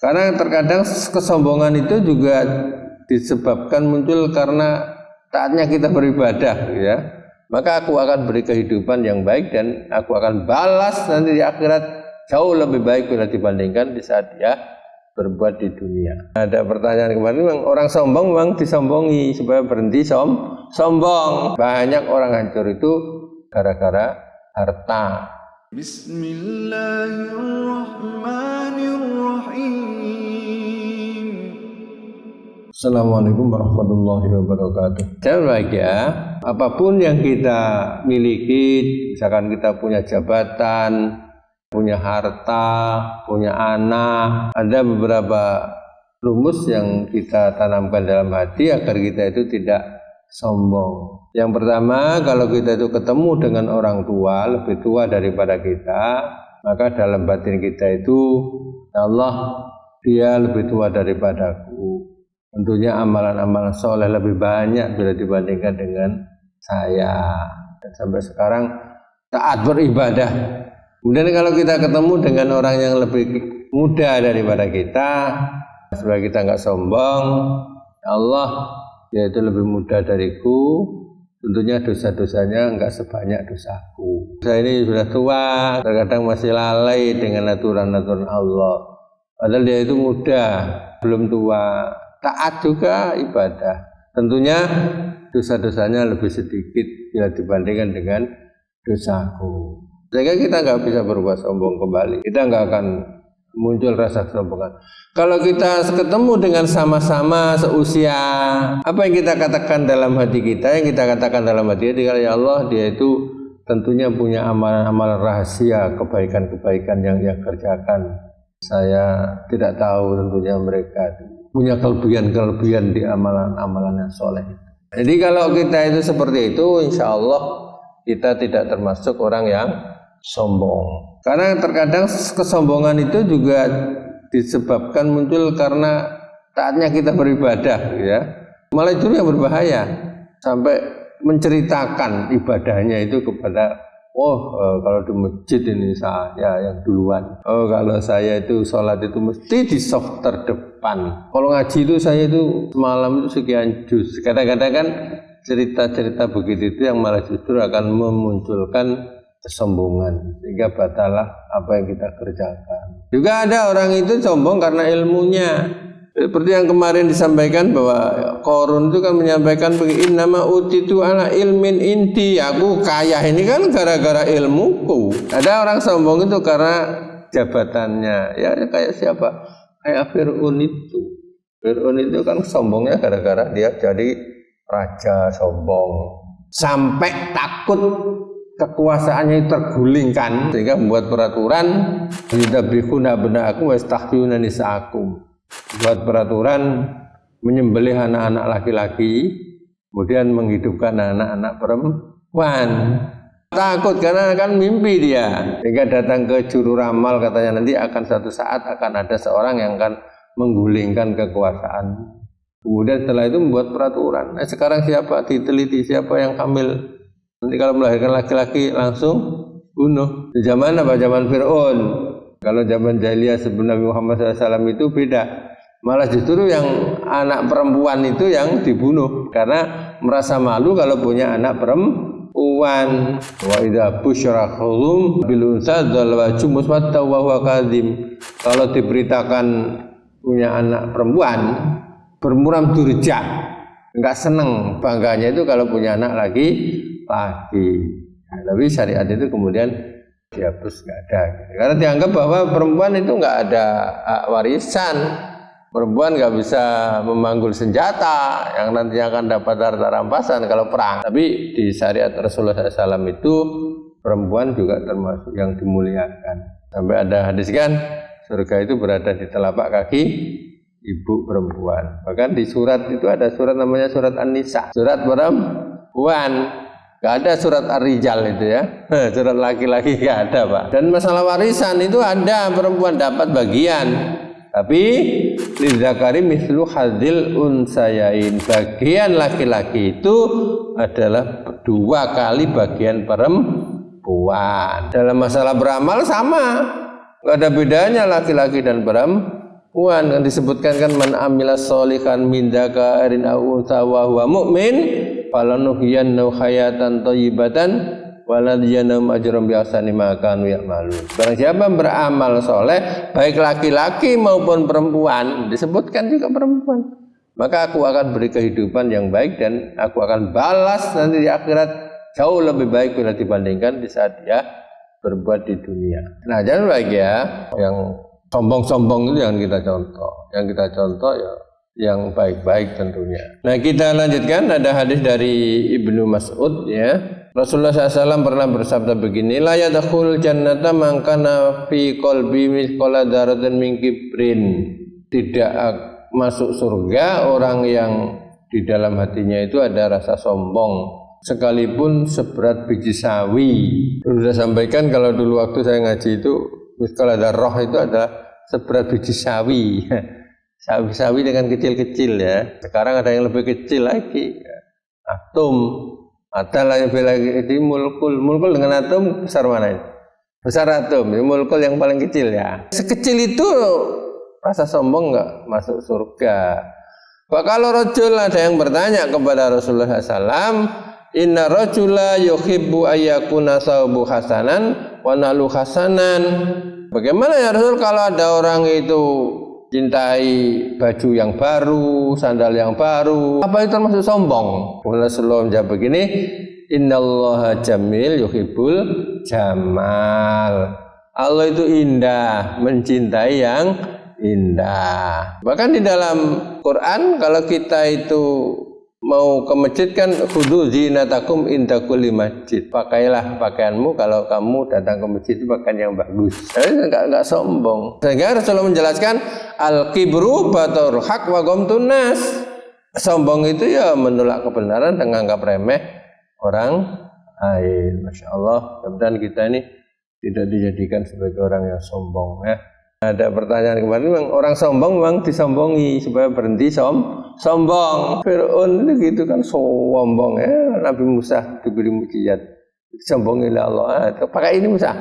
Karena terkadang kesombongan itu juga disebabkan muncul karena taatnya kita beribadah, ya. Maka aku akan beri kehidupan yang baik dan aku akan balas nanti di akhirat jauh lebih baik bila dibandingkan di saat dia berbuat di dunia. Ada pertanyaan kemarin, memang orang sombong memang disombongi supaya berhenti sombong. Banyak orang hancur itu gara-gara harta. Bismillahirrahmanirrahim. Assalamualaikum warahmatullahi wabarakatuh. Jangan bahagia, apapun yang kita miliki, misalkan kita punya jabatan, punya harta, punya anak, ada beberapa rumus yang kita tanamkan dalam hati agar kita itu tidak sombong. Yang pertama, kalau kita itu ketemu dengan orang tua, lebih tua daripada kita, maka dalam batin kita itu, ya Allah, dia lebih tua daripadaku. Tentunya amalan-amalan soleh lebih banyak bila dibandingkan dengan saya. Dan sampai sekarang taat beribadah. Kemudian kalau kita ketemu dengan orang yang lebih muda daripada kita, supaya kita nggak sombong, ya Allah, dia itu lebih muda dariku, tentunya dosa-dosanya nggak sebanyak dosaku. Saya ini sudah tua, terkadang masih lalai dengan aturan-aturan Allah. Padahal dia itu muda, belum tua. Taat juga ibadah. Tentunya dosa-dosanya lebih sedikit bila dibandingkan dengan dosaku. Sehingga kita nggak bisa berbuat sombong kembali. Kita nggak akan muncul rasa kesombongan. Kalau kita ketemu dengan sama-sama seusia, apa yang kita katakan dalam hati kita, yang kita katakan dalam hati kita, ya Allah, dia itu tentunya punya amalan-amalan rahasia, kebaikan-kebaikan yang ia kerjakan. Saya tidak tahu tentunya mereka punya kelebihan-kelebihan di amalan-amalan yang soleh. Jadi kalau kita itu seperti itu, insya Allah kita tidak termasuk orang yang sombong. Karena terkadang kesombongan itu juga disebabkan muncul karena taatnya kita beribadah, ya. Malah itu yang berbahaya, sampai menceritakan ibadahnya itu kepada kalau di masjid ini saya yang duluan. Kalau saya itu sholat itu mesti di soft terdepan. Kalau ngaji itu saya itu semalam itu sekian juz. Kadang-kadang kan cerita-cerita begitu itu yang malah justru akan memunculkan kesombongan, sehingga batalah apa yang kita kerjakan. Juga ada orang itu sombong karena ilmunya. Seperti yang kemarin disampaikan bahwa Qarun itu kan menyampaikan begini, innama utitu ala ilmin inti, aku kaya ini kan gara-gara ilmuku. Ada orang sombong itu karena jabatannya, ya kayak siapa? Kayak Fir'aun itu. Fir'aun itu kan sombongnya gara-gara dia jadi raja sombong, sampai takut kekuasaannya tergulingkan sehingga membuat peraturan yudabbihuna abna'akum wa yastahyuna nisa'akum. Buat peraturan menyembelih anak-anak laki-laki, kemudian menghidupkan anak-anak perempuan. Takut karena kan mimpi dia, sehingga datang ke juru ramal, katanya nanti akan suatu saat akan ada seorang yang akan menggulingkan kekuasaan. Kemudian setelah itu membuat peraturan. Sekarang siapa diteliti, siapa yang hamil, nanti kalau melahirkan laki-laki langsung bunuh. Di zaman apa? Zaman Fir'aun. Kalau zaman jahiliyah sebelum Nabi Muhammad SAW itu beda. Malah justru yang anak perempuan itu yang dibunuh karena merasa malu kalau punya anak perempuan. Wa idza busyirahum bil unsa dzalwa muswadda wa huwa kadhim. Kalau diberitakan punya anak perempuan bermuram durja, enggak senang, bangganya itu kalau punya anak lagi. Tapi syariat itu kemudian dihapus, nggak ada. Karena dianggap bahwa perempuan itu nggak ada hak warisan, perempuan nggak bisa memanggul senjata yang nantinya akan dapat harta rampasan kalau perang. Tapi di syariat Rasulullah SAW itu perempuan juga termasuk yang dimuliakan. Sampai ada hadis kan, surga itu berada di telapak kaki ibu perempuan. Bahkan di surat itu ada surat namanya surat An-Nisa, surat perempuan. Gak ada surat Ar-Rijal itu ya, surat laki-laki gak ada Pak. Dan masalah warisan itu ada, perempuan dapat bagian, tapi lidzakari mislu hadzil unsayain, bagian laki-laki itu adalah 2 kali bagian perempuan. Dalam masalah beramal sama, gak ada bedanya laki-laki dan perempuan. Puan kan disebutkan kan man amila sholihan min dzakarin aw untha wa huwa mu'min falanuhyiyannahu hayatan thayyibatan waladhiyanahum ajran bi ahsani ma kanu ya'malun. Barang siapa beramal soleh baik laki-laki maupun perempuan, disebutkan juga perempuan, maka aku akan beri kehidupan yang baik dan aku akan balas nanti di akhirat jauh lebih baik bila dibandingkan di saat dia berbuat di dunia. Nah, jangan lagi ya yang sombong-sombong itu yang kita contoh. Yang kita contoh ya yang baik-baik tentunya. Nah, kita lanjutkan, ada hadis dari Ibnu Mas'ud ya. Rasulullah SAW pernah bersabda begini, la yadkhul jannata man kana fi qalbi mithqala dzarratin min kibrin. Tidak masuk surga orang yang di dalam hatinya itu ada rasa sombong sekalipun seberat biji sawi. Sudah sampaikan kalau dulu waktu saya ngaji itu mithqala dzarrah itu adalah seberat biji sawi. Sawi-sawi dengan kecil-kecil ya. Sekarang ada yang lebih kecil lagi. Atom. Ada lebih lagi di mulkul. Mulkul dengan atom besar mana ini? Besar atom. Ini mulkul yang paling kecil ya. Sekecil itu rasa sombong enggak masuk surga. Kalau rajul ada yang bertanya kepada Rasulullah SAW, inna rajula yuhibbu ayyakuna saubu hasanan wa nalu hasanan. Bagaimana ya Rasul kalau ada orang itu cintai baju yang baru, sandal yang baru, apa itu termasuk sombong? Rasulullah menjawab begini, innallaha jamil yuhibbul jamal. Allah itu indah, mencintai yang indah. Bahkan di dalam Quran kalau kita itu mau ke masjid kan khudzu zinatakum inda kulli masjid. Pakailah pakaianmu kalau kamu datang ke masjid itu pakaian yang bagus. Enggak sombong. Sehingga Rasulullah menjelaskan al-kibru batarul haq wa ghamtun nas. Sombong itu ya menolak kebenaran dan menganggap remeh orang lain. Masya Allah, mudah-mudahan kita ini tidak dijadikan sebagai orang yang sombong ya. Ada pertanyaan kemarin, memang orang sombong memang disombongi supaya berhenti sombong. Fir'aun itu gitu kan sombong ya. Nabi Musa diberi mukjizat, disombongi oleh Allah. Pakai ini Musa,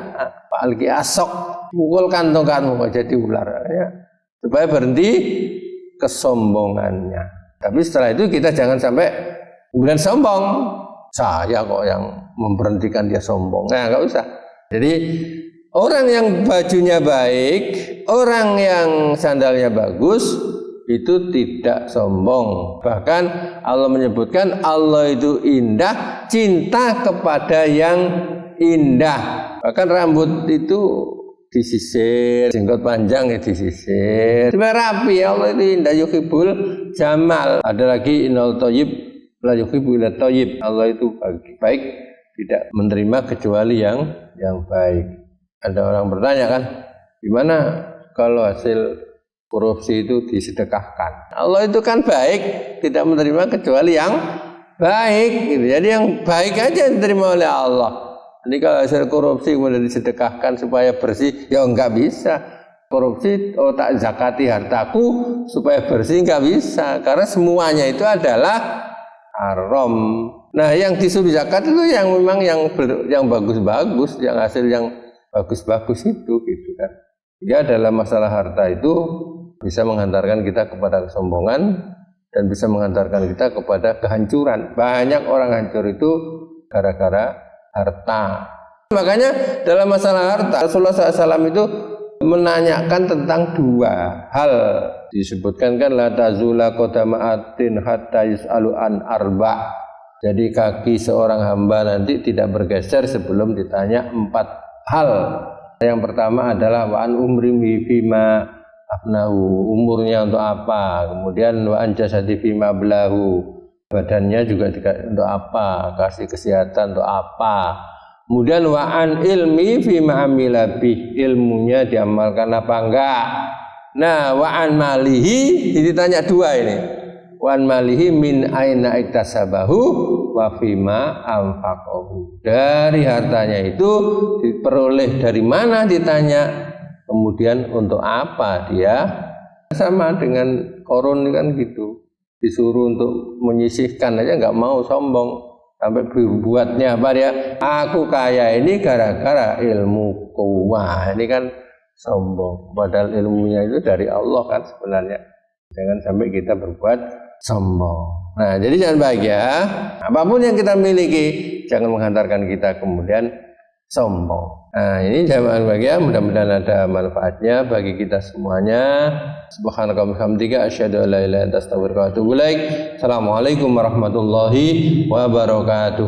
Pak Alki asok, pukul kantong-kantong jadi ular ya. Supaya berhenti kesombongannya. Tapi setelah itu kita jangan sampai kemudian sombong. Saya kok yang memberhentikan dia sombong. Nah, enggak usah. Jadi orang yang bajunya baik, orang yang sandalnya bagus, itu tidak sombong. Bahkan Allah menyebutkan Allah itu indah, cinta kepada yang indah. Bahkan rambut itu disisir, jenggot panjang ya disisir. Supaya rapi, Allah itu indah, yuhibbul jamal. Ada lagi innal thayyib la yuhibbul thayyib. Allah itu baik, tidak menerima kecuali yang baik. Ada orang bertanya kan, gimana kalau hasil korupsi itu disedekahkan? Allah itu kan baik, tidak menerima kecuali yang baik. Gitu. Jadi yang baik aja diterima oleh Allah. Jadi kalau hasil korupsi kemudian disedekahkan supaya bersih, ya enggak bisa. Korupsi, tak zakati hartaku supaya bersih, enggak bisa. Karena semuanya itu adalah haram. Nah, yang disuruh zakat itu yang memang yang bagus-bagus, yang hasil yang bagus-bagus itu gitu kan. Ya, dalam masalah harta itu bisa menghantarkan kita kepada kesombongan dan bisa menghantarkan kita kepada kehancuran. Banyak orang hancur itu gara-gara harta. Makanya dalam masalah harta Rasulullah SAW itu menanyakan tentang dua hal. Disebutkan kan la tazula qadama atin hatta yus'alu an arba'. Jadi kaki seorang hamba nanti tidak bergeser sebelum ditanya 4 hal. Yang pertama adalah wa an umrihi fima afnahu, umurnya untuk apa. Kemudian wa an jasadi fima blahu, badannya juga untuk apa, kasih kesehatan untuk apa. Kemudian wa an ilmi fima amila bih, ilmunya diamalkan apa enggak. Nah, wa an malihi ditanya 2 ini. Wa an malihi min aina iktasabahu wa fima anfaqahu. Dari hartanya itu diperoleh dari mana ditanya, kemudian untuk apa dia. Sama dengan korun kan gitu, disuruh untuk menyisihkan aja nggak mau, sombong sampai berbuatnya apa dia, aku kaya ini gara-gara ilmuku. Wah, ini kan sombong. Padahal ilmunya itu dari Allah kan sebenarnya. Jangan sampai kita berbuat sombong. Nah, jadi jangan bahagia. Apapun yang kita miliki, jangan menghantarkan kita kemudian sombong. Nah, ini jangan bahagia. Mudah-mudahan ada manfaatnya bagi kita semuanya. Subhanaka wa bihamdika asyhadu an la ilaha illa anta astaghfiruka wa atubu ilaik. Assalamualaikum warahmatullahi wabarakatuh.